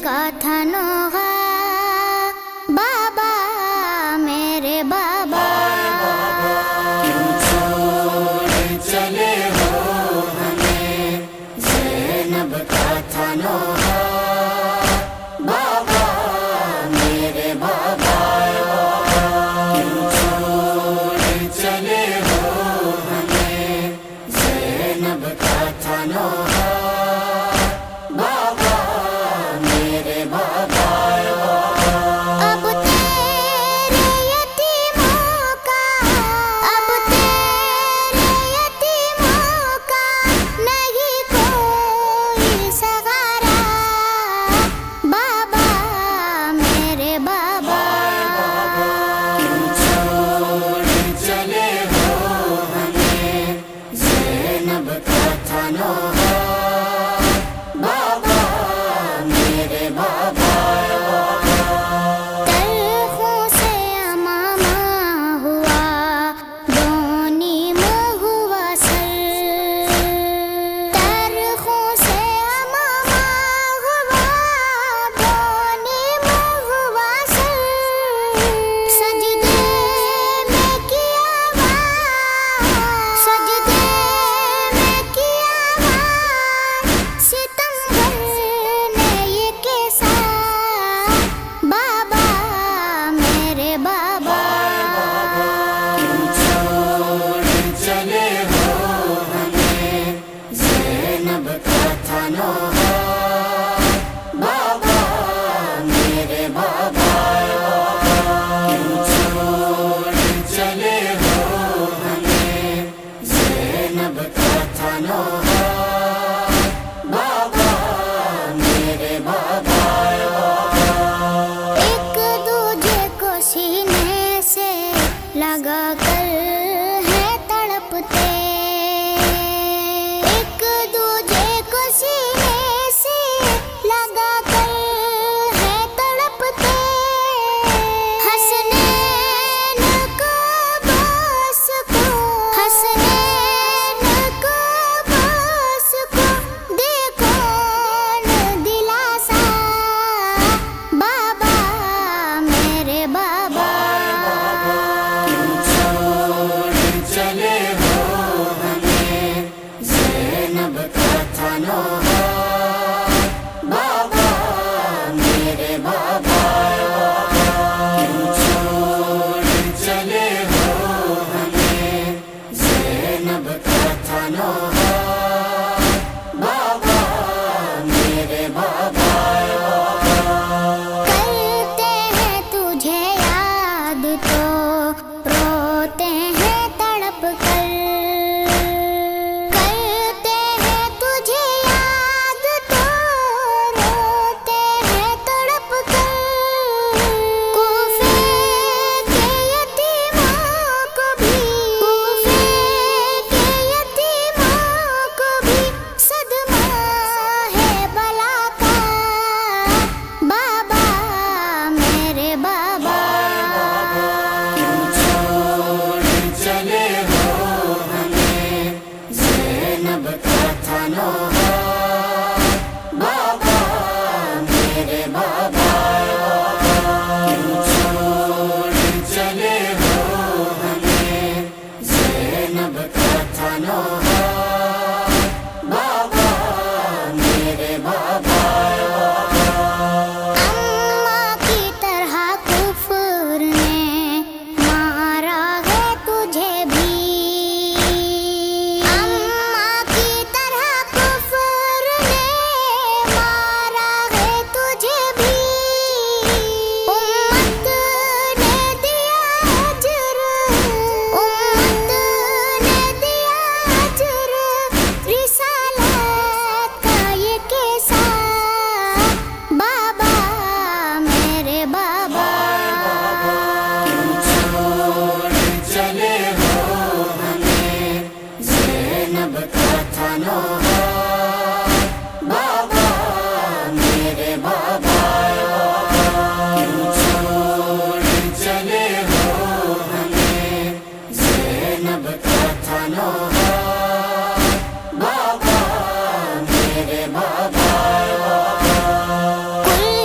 کا تھا نوحہ بابا میرے بابا، کیوں چھوڑ چلے ہو ہمیں، زینب کا تھا نوحہ بابا میرے بابا، کیوں چھوڑ چلے ہو ہمیں، زینب کا تھا نوحہ بابا میرے بابا۔ اب تیرے یتیموں کا، اب تیرے یتیموں کا نہیں کوئی سہارا بابا میرے بابا، کیوں چھوڑ چلے ہو ہمیں، زینب کا تھا نوحہ بابا میرے بابا۔ تلخوں سے امامہ ہوا، دونی منہ ہوا سر، تلخوں سے امامہ ہوا، دونی منہ ہوا سر، سجدے میں کیا وار، سجدے میں کیا وار، ستمگر نے یہ کیسا بابا میرے بابا، کیوں چھوڑ چلے ہو ہمیں، زینب کا تھا نوحہ بابا میرے بابا، کیوں چھوڑ چلے ہو ہمیں، زینب کا تھا نوحہ بابا میرے بابا۔ ایک دوجے کو سینے سے لگا کر ہے تڑپتے، ایک دوجے کو سینے سے لگا کر ہے تڑپتے، حسنین کو باس کو، حسنین کو باس کو دے کون دلاسا بابا میرے بابا، کیوں چھوڑ چلے ہو ہمیں، زینب کا تھا نوحہ بابا میرے بابا، کیوں چھوڑ چلے ہو ہمیں، زینب کا تھا نوحہ بابا میرے بابا۔ کرتے ہیں تجھے یاد تو روتے ہیں تڑپ کر، کرتے ہیں تجھے یاد تو روتے ہیں تڑپ کر، کوفے کے یتیموں کو بھی، کوفے کے یتیموں کو بھی صدمہ ہے بلا کا بابا میرے بابا، کیوں چھوڑ چلے ہو ہمیں، زینب کا تھا نوحہ بابا میرے بابا، کیوں چھوڑ چلے ہو ہمیں، زینب کا تھا نوحہ بابا میرے بابا۔ اماں کی طرح کفر نے مارا ہے تجھے بھی، اماں کی طرح کفر نے مارا ہے تجھے بھی، امت نے دیا اجر، امت نے دیا اجر، رسالت کا یہ کیسا بابا میرے بابا، کیوں چھوڑ چلے ہو ہمیں، زینب کا تھا نوحہ بابا میرے بابا، کیوں چھوڑ چلے ہو ہمیں، زینب کا تھا نوحہ بابا میرے بابا۔ کل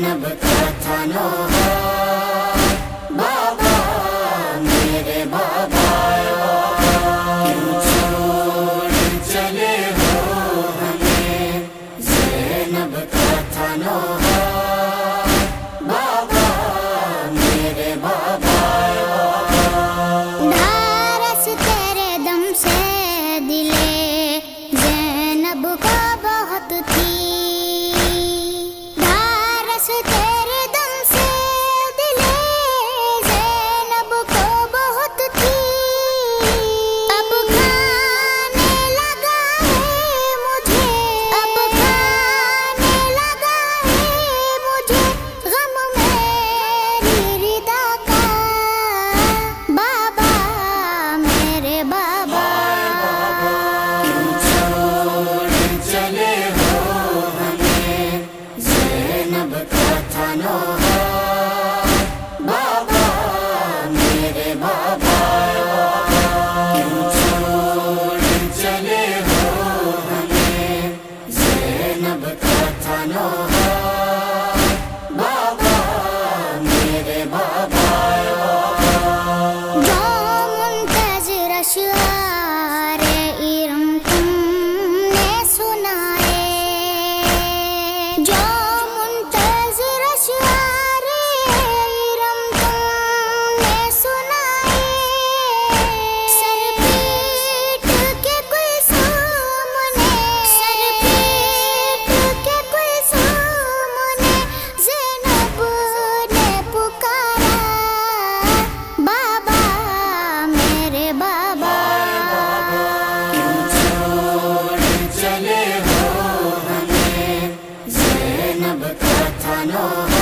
زینب کا تھا نوحہ بابا میرے بابا کیوں چھوڑ چلے ہو ہمیں زینب کا تھا نوحہ بابا میرے بابا ڈھارس تیرے دم سے دلے زینب کا بہت تھی ڈھارس تیرے دم سے دلے زینب کو بہت تھی اب کھانے لگا ہے مجھے اب کھانے لگا ہے مجھے غم میری ردا کا بابا میرے بابا کیوں چھوڑ چلے ہو ہمیں زینب کا تھا نوحہ بابا میرے بابا کیوں چھوڑ چلے ہو ہمیں زینب کا تھا نوحہ بابا میرے بابا جو منتظر اشعار ارم تم نے سنائے جو منتظر اشعار ارم تم نے سنائے سر پیٹ کے کوئی سامنے سر پیٹ کے کوئی سامنے زینب نے پکارا بابا میرے بابا کیوں چھوڑ چلے ہو ہمیں زینب کا تھا نوحہ